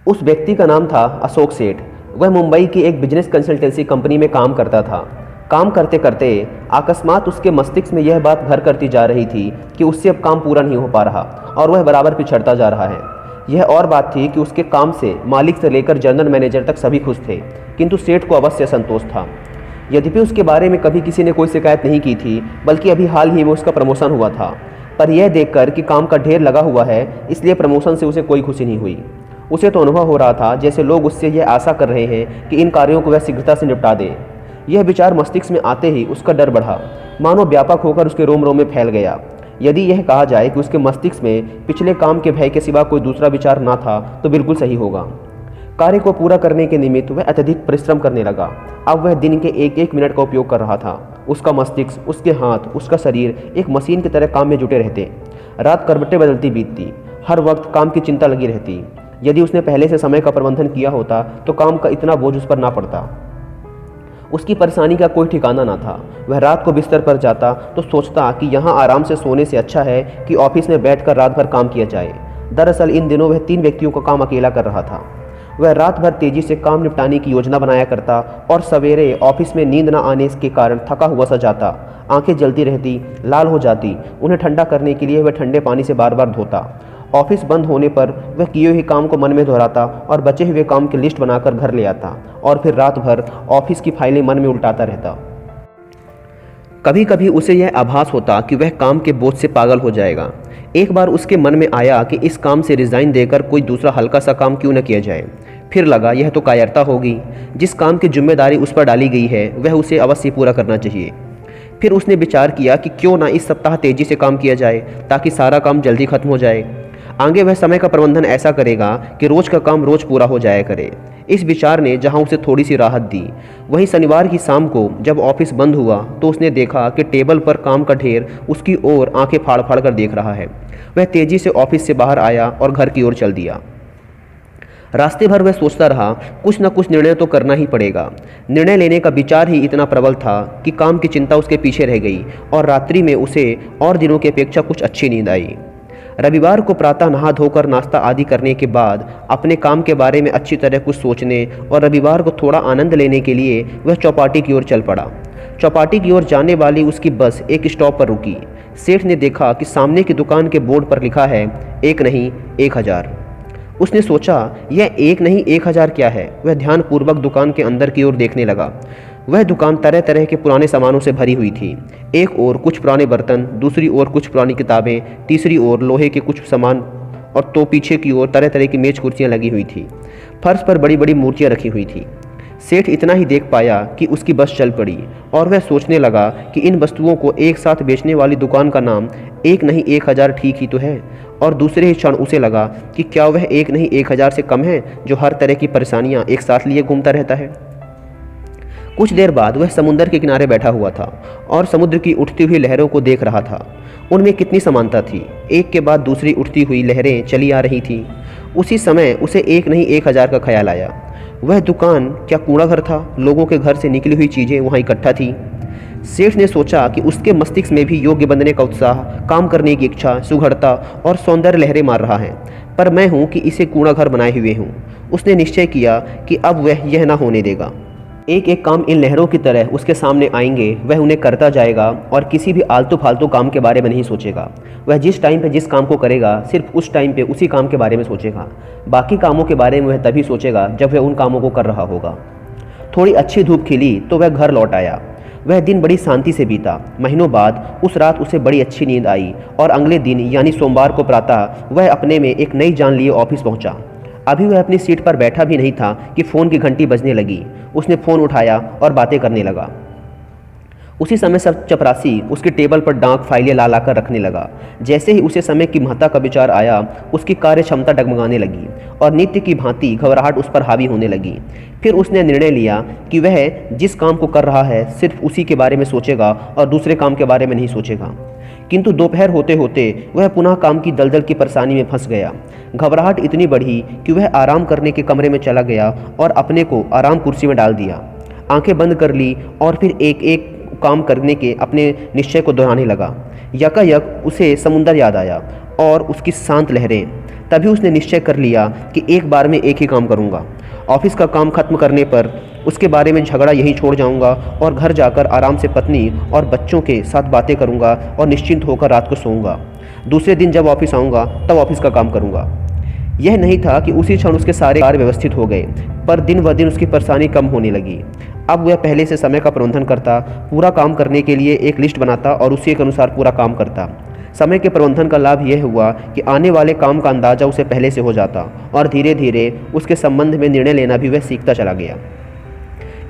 उस व्यक्ति का नाम था अशोक सेठ। वह मुंबई की एक बिजनेस कंसल्टेंसी कंपनी में काम करता था। काम करते करते अकस्मात उसके मस्तिष्क में यह बात घर करती जा रही थी कि उससे अब काम पूरा नहीं हो पा रहा और वह बराबर पिछड़ता जा रहा है। यह और बात थी कि उसके काम से मालिक से लेकर जनरल मैनेजर तक सभी खुश थे, किंतु सेठ को अवश्य असंतोष था। यद्यपि उसके बारे में कभी किसी ने कोई शिकायत नहीं की थी, बल्कि अभी हाल ही में उसका प्रमोशन हुआ था, पर यह देखकर कि काम का ढेर लगा हुआ है, इसलिए प्रमोशन से उसे कोई खुशी नहीं हुई। उसे तो अनुभव हो रहा था जैसे लोग उससे यह आशा कर रहे हैं कि इन कार्यों को वह शीघ्रता से निपटा दे। यह विचार मस्तिष्क में आते ही उसका डर बढ़ा, मानो व्यापक होकर उसके रोम रोम में फैल गया। यदि यह कहा जाए कि उसके मस्तिष्क में पिछले काम के भय के सिवा कोई दूसरा विचार ना था तो बिल्कुल सही होगा। कार्य को पूरा करने के निमित्त वह अत्यधिक परिश्रम करने लगा। अब वह दिन के एक एक मिनट का उपयोग कर रहा था। उसका मस्तिष्क, उसके हाथ, उसका शरीर एक मशीन की तरह काम में जुटे रहते। रात करवटें बदलती बीतती, हर वक्त काम की चिंता लगी रहती। यदि उसने पहले से समय का प्रबंधन किया होता तो काम का इतना बोझ उस पर ना पड़ता। उसकी परेशानी का कोई ठिकाना ना था। वह रात को बिस्तर पर जाता तो सोचता कि यहाँ आराम से सोने से अच्छा है कि ऑफिस में बैठकर रात भर काम किया जाए। दरअसल इन दिनों वह 3 व्यक्तियों का काम अकेला कर रहा था। वह रात भर तेजी से काम निपटाने की योजना बनाया करता और सवेरे ऑफिस में नींद न आने के कारण थका हुआ सा जाता। आंखें जलती रहती, लाल हो जाती। उन्हें ठंडा करने के लिए वह ठंडे पानी से बार बार धोता। ऑफिस बंद होने पर वह किए हुए काम को मन में दोहराता और बचे हुए काम की लिस्ट बनाकर घर ले आता और फिर रात भर ऑफिस की फाइलें मन में उल्टाता रहता। कभी कभी उसे यह आभास होता कि वह काम के बोझ से पागल हो जाएगा। एक बार उसके मन में आया कि इस काम से रिजाइन देकर कोई दूसरा हल्का सा काम क्यों न किया जाए। फिर लगा यह तो कायरता होगी। जिस काम की जिम्मेदारी उस पर डाली गई है वह उसे अवश्य पूरा करना चाहिए। फिर उसने विचार किया कि क्यों ना इस सप्ताह तेजी से काम किया जाए ताकि सारा काम जल्दी खत्म हो जाए। आगे वह समय का प्रबंधन ऐसा करेगा कि रोज का काम रोज पूरा हो जाया करे। इस विचार ने जहां उसे थोड़ी सी राहत दी, वहीं शनिवार की शाम को जब ऑफिस बंद हुआ तो उसने देखा कि टेबल पर काम का ढेर उसकी ओर आंखें फाड़ फाड़ कर देख रहा है। वह तेजी से ऑफिस से बाहर आया और घर की ओर चल दिया। रास्ते भर वह सोचता रहा, कुछ न कुछ निर्णय तो करना ही पड़ेगा। निर्णय लेने का विचार ही इतना प्रबल था कि काम की चिंता उसके पीछे रह गई और रात्रि में उसे और दिनों की अपेक्षा कुछ अच्छी नींद आई। रविवार को प्रातः नहा धोकर नाश्ता आदि करने के बाद अपने काम के बारे में अच्छी तरह कुछ सोचने और रविवार को थोड़ा आनंद लेने के लिए वह चौपाटी की ओर चल पड़ा। चौपाटी की ओर जाने वाली उसकी बस एक स्टॉप पर रुकी। सेठ ने देखा कि सामने की दुकान के बोर्ड पर लिखा है 1 नहीं 1000। उसने सोचा यह 1 नहीं 1000 क्या है। वह ध्यानपूर्वक दुकान के अंदर की ओर देखने लगा। वह दुकान तरह तरह के पुराने सामानों से भरी हुई थी। एक ओर कुछ पुराने बर्तन, दूसरी ओर कुछ पुरानी किताबें, तीसरी ओर लोहे के कुछ सामान और तो पीछे की ओर तरह तरह की मेज कुर्सियां लगी हुई थी। फर्श पर बड़ी बड़ी मूर्तियां रखी हुई थी। सेठ इतना ही देख पाया कि उसकी बस चल पड़ी और वह सोचने लगा कि इन वस्तुओं को एक साथ बेचने वाली दुकान का नाम 1 नहीं 1000 ठीक ही तो है। और दूसरे ही क्षण उसे लगा कि क्या वह 1 नहीं 1000 से कम है जो हर तरह की परेशानियां एक साथ लिए घूमता रहता है। कुछ देर बाद वह समुद्र के किनारे बैठा हुआ था और समुद्र की उठती हुई लहरों को देख रहा था। उनमें कितनी समानता थी। एक के बाद दूसरी उठती हुई लहरें चली आ रही थी। उसी समय उसे 1 नहीं 1000 का ख्याल आया। वह दुकान क्या कूड़ा घर था? लोगों के घर से निकली हुई चीज़ें वहाँ इकट्ठा थी। सेठ ने सोचा कि उसके मस्तिष्क में भी योग्य बनने का उत्साह, काम करने की इच्छा, सुघड़ता और सौंदर्य लहरें मार रहा है, पर मैं हूँ कि इसे कूड़ा घर बनाए हुए हूँ। उसने निश्चय किया कि अब वह यह ना होने देगा। एक एक काम इन लहरों की तरह उसके सामने आएंगे, वह उन्हें करता जाएगा और किसी भी आलतू फालतू काम के बारे में नहीं सोचेगा। वह जिस टाइम पे जिस काम को करेगा सिर्फ उस टाइम पे उसी काम के बारे में सोचेगा। बाकी कामों के बारे में वह तभी सोचेगा जब वह उन कामों को कर रहा होगा। थोड़ी अच्छी धूप खिली तो वह घर लौट आया। वह दिन बड़ी शांति से बीता। महीनों बाद उस रात उसे बड़ी अच्छी नींद आई और अगले दिन यानी सोमवार को प्रातः वह अपने में एक नई जान लिए ऑफिस पहुंचा। अभी वह अपनी सीट पर बैठा भी नहीं था कि फ़ोन की घंटी बजने लगी। उसने फ़ोन उठाया और बातें करने लगा। उसी समय सब चपरासी उसके टेबल पर डाक फाइलें ला ला कर रखने लगा। जैसे ही उसे समय की महत्ता का विचार आया, उसकी कार्य क्षमता डगमगाने लगी और नित्य की भांति घबराहट उस पर हावी होने लगी। फिर उसने निर्णय लिया कि वह जिस काम को कर रहा है सिर्फ उसी के बारे में सोचेगा और दूसरे काम के बारे में नहीं सोचेगा। किंतु दोपहर होते होते वह पुनः काम की दलदल की परेशानी में फंस गया। घबराहट इतनी बढ़ी कि वह आराम करने के कमरे में चला गया और अपने को आराम कुर्सी में डाल दिया। आंखें बंद कर ली और फिर एक एक काम करने के अपने निश्चय को दोहराने लगा। यकायक उसे समुंदर याद आया और उसकी शांत लहरें। तभी उसने निश्चय कर लिया कि एक बार में एक ही काम करूँगा। ऑफिस का काम खत्म करने पर उसके बारे में झगड़ा यहीं छोड़ जाऊंगा और घर जाकर आराम से पत्नी और बच्चों के साथ बातें करूंगा और निश्चिंत होकर रात को सोऊंगा। दूसरे दिन जब ऑफिस आऊँगा तब ऑफिस का काम करूँगा। यह नहीं था कि उसी क्षण उसके सारे कार्य व्यवस्थित हो गए, पर दिन ब दिन उसकी परेशानी कम होने लगी। अब वह पहले से समय का प्रबंधन करता, पूरा काम करने के लिए एक लिस्ट बनाता और उसी के अनुसार पूरा काम करता। समय के प्रबंधन का लाभ यह हुआ कि आने वाले काम का अंदाजा उसे पहले से हो जाता और धीरे धीरे उसके संबंध में निर्णय लेना भी वह सीखता चला गया।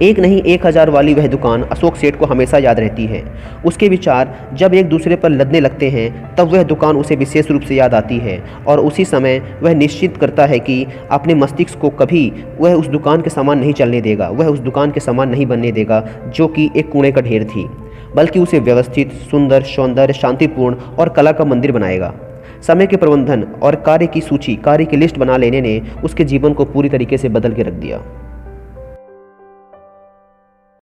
एक नहीं 1000 वाली वह दुकान अशोक सेठ को हमेशा याद रहती है। उसके विचार जब एक दूसरे पर लदने लगते हैं तब वह दुकान उसे विशेष रूप से याद आती है और उसी समय वह निश्चित करता है कि अपने मस्तिष्क को कभी वह उस दुकान के समान नहीं चलने देगा, वह उस दुकान के समान नहीं बनने देगा जो कि एक कूड़े का ढेर थी, बल्कि उसे व्यवस्थित, सुंदर, सौंदर्य, शांतिपूर्ण और कला का मंदिर बनाएगा। समय के प्रबंधन और कार्य की सूची, कार्य की लिस्ट बना लेने ने उसके जीवन को पूरी तरीके से बदल के रख दिया।